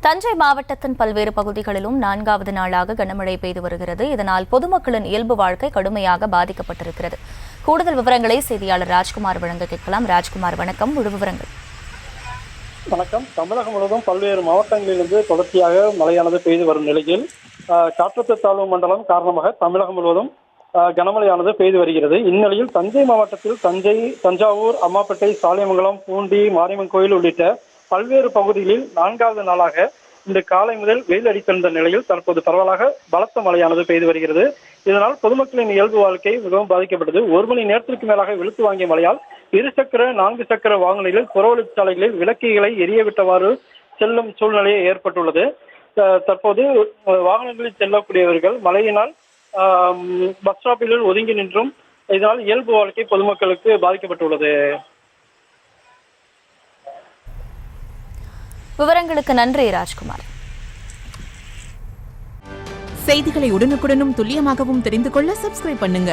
தஞ்சை மாவட்டத்தின் பல்வேறு பகுதிகளிலும் 4வது நாளாக கனமழை பெய்து வருகிறது. இதனால் பொதுமக்களின் இயல்பு வாழ்க்கை கடுமையாக பாதிக்கப்பட்டிருக்கிறது. கூடுதல் விவரங்களை செய்தியாளர் ராஜ்குமார் வழங்க கேட்கலாம். ராஜ்குமார், வணக்கம். முழு விவரங்கள். வணக்கம். தமிழகம் முழுவதும் பல்வேறு மாவட்டங்களிலிருந்து தொடர்ச்சியாக மழையானது பெய்து வரும் நிலையில் காற்றழுத்த தாழ்வு மண்டலம் காரணமாக தமிழகம் முழுவதும் கனமழையானது பெய்து வருகிறது. இந்நிலையில் தஞ்சை மாவட்டத்தில் தஞ்சாவூர், அம்மாப்பேட்டை, சாலியமங்கலம், பூண்டி, மாரியம்மன் கோயில் உள்ளிட்ட பல்வேறு பகுதிகளில் 4வது நாளாக இன்று காலை முதல் வெயில் அடித்திருந்த நிலையில் தற்போது பரவலாக பலத்த மழையானது பெய்து வருகிறது. இதனால் பொதுமக்களின் இயல்பு வாழ்க்கை மிகவும் பாதிக்கப்பட்டது. 1 மணி நேரத்திற்கு மேலாக வெளுத்து வாங்கிய மழையால் 2 சக்கர 4 சக்கர வாகனங்களில் புறவழிச்சாலைகளில் விளக்குகளை எரியவிட்டவாறு செல்லும் சூழ்நிலை ஏற்பட்டுள்ளது. தற்போது வாகனங்களில் செல்லக்கூடியவர்கள் மழையினால் பஸ் ஸ்டாப்பில் ஒதுங்கி நின்றும் இதனால் இயல்பு வாழ்க்கை பொதுமக்களுக்கு பாதிக்கப்பட்டுள்ளது. விவரங்களுக்கு நன்றி ராஜ்குமார். செய்திகளை உடனுக்குடனும் துல்லியமாகவும் தெரிந்து கொள்ள சப்ஸ்கிரைப் பண்ணுங்க.